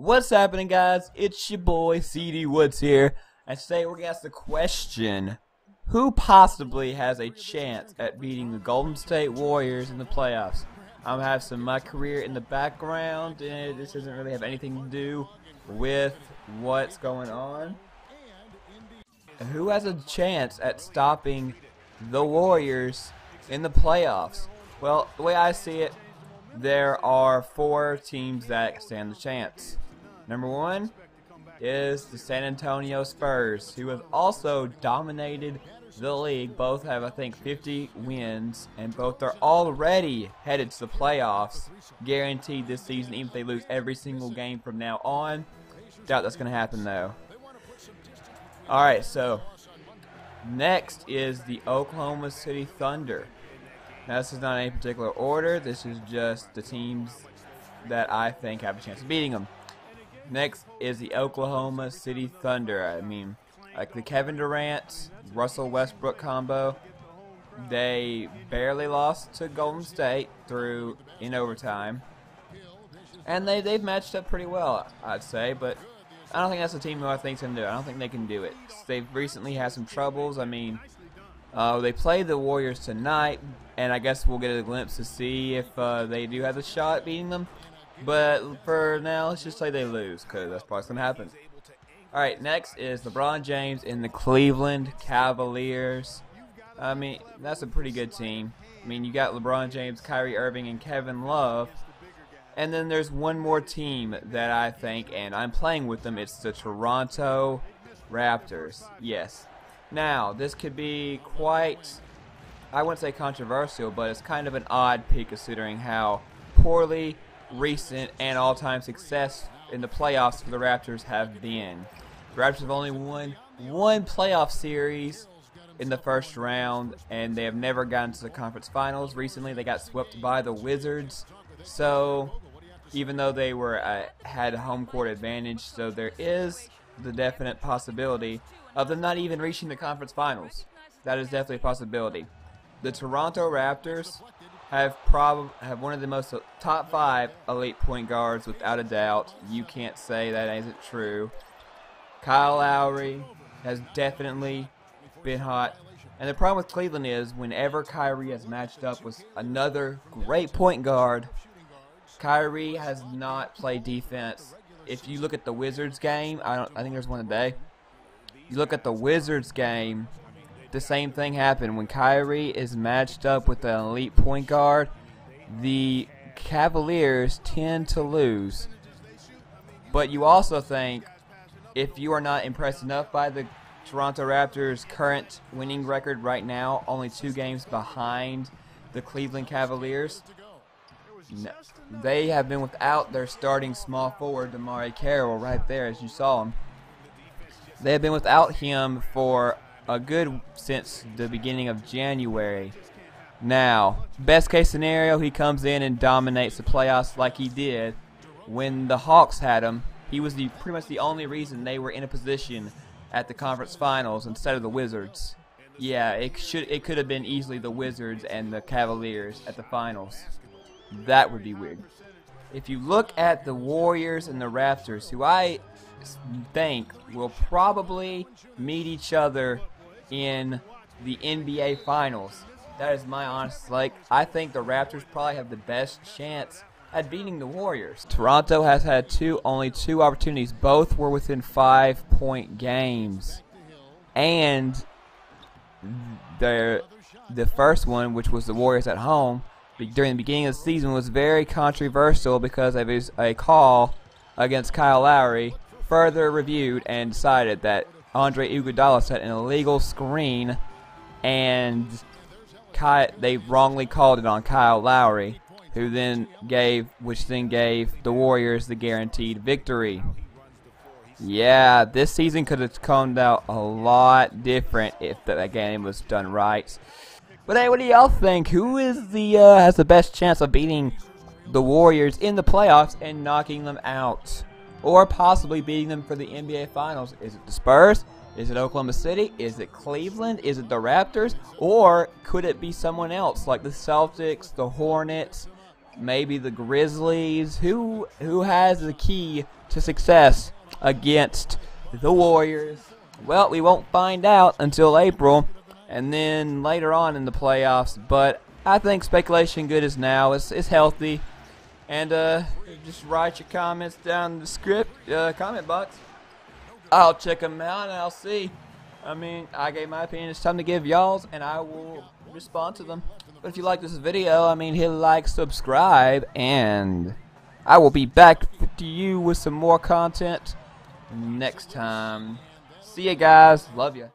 What's happening, guys? It's your boy Cdwoods here, and today we're going to ask the question, who possibly has a chance at beating the Golden State Warriors in the playoffs? I'm going to have some of my career in the background, and this doesn't really have anything to do with what's going on. Who has a chance at stopping the Warriors in the playoffs? Well, the way I see it, there are 4 teams that stand the chance. Number 1 is the San Antonio Spurs, who have also dominated the league. Both have, I think, 50 wins, and both are already headed to the playoffs, guaranteed this season, even if they lose every single game from now on. Doubt that's going to happen, though. Alright, so next is the Oklahoma City Thunder. Now, this is not in any particular order. This is just the teams that I think have a chance of beating them. Next is the Oklahoma City Thunder. I mean, like the Kevin Durant, Russell Westbrook combo. They barely lost to Golden State in overtime. And they've matched up pretty well, I'd say. But I don't think that's a team who I think can do it. I don't think they can do it. They've recently had some troubles. I mean, they played the Warriors tonight, and I guess we'll get a glimpse to see if they do have a shot at beating them. But for now, let's just say they lose, because that's probably what's going to happen. Alright, next is LeBron James in the Cleveland Cavaliers. I mean, that's a pretty good team. I mean, you got LeBron James, Kyrie Irving, and Kevin Love. And then there's one more team that I think, and I'm playing with them, it's the Toronto Raptors. Yes. Now, this could be quite, I wouldn't say controversial, but it's kind of an odd pick considering how poorly recent and all-time success in the playoffs for the Raptors have been. The Raptors have only won one playoff series in the first round, and they have never gotten to the conference finals. Recently, they got swept by the Wizards, so even though they had a home court advantage, so there is the definite possibility of them not even reaching the conference finals. That is definitely a possibility. The Toronto Raptors have one of the most top 5 elite point guards without a doubt. You can't say that isn't true. Kyle Lowry has definitely been hot. And the problem with Cleveland is whenever Kyrie has matched up with another great point guard, Kyrie has not played defense. If you look at the Wizards game, I think there's one today. You look at the Wizards game, the same thing happened. When Kyrie is matched up with an elite point guard, the Cavaliers tend to lose. But you also think, if you are not impressed enough by the Toronto Raptors' current winning record right now, only 2 games behind the Cleveland Cavaliers, they have been without their starting small forward, DeMar Carroll, right there as you saw him. They have been without him for a good since the beginning of January. Now, best case scenario, he comes in and dominates the playoffs like he did when the Hawks had him. He was pretty much the only reason they were in a position at the conference finals instead of the Wizards. Yeah, it could have been easily the Wizards and the Cavaliers at the finals. That would be weird. If you look at the Warriors and the Raptors, who I think will probably meet each other in the NBA Finals. That is my honest take. I think the Raptors probably have the best chance at beating the Warriors. Toronto has had only two opportunities. Both were within 5-point games. And the first one, which was the Warriors at home, during the beginning of the season was very controversial because of a call against Kyle Lowry, further reviewed and decided that Andre Iguodala set an illegal screen, and they wrongly called it on Kyle Lowry, which then gave the Warriors the guaranteed victory. Yeah, this season could have come out a lot different if that game was done right. But hey, what do y'all think? Who is has the best chance of beating the Warriors in the playoffs and knocking them out? Or possibly beating them for the NBA Finals? Is it the Spurs? Is it Oklahoma City? Is it Cleveland? Is it the Raptors? Or could it be someone else like the Celtics, the Hornets, maybe the Grizzlies? Who has the key to success against the Warriors? Well, we won't find out until April, and then later on in the playoffs. But I think speculation good as now. It's healthy. And just write your comments down in the comment box. I'll check them out and I'll see. I mean, I gave my opinion. It's time to give y'all's, and I will respond to them. But if you like this video, I mean, hit like, subscribe, and I will be back to you with some more content next time. See ya, guys. Love ya.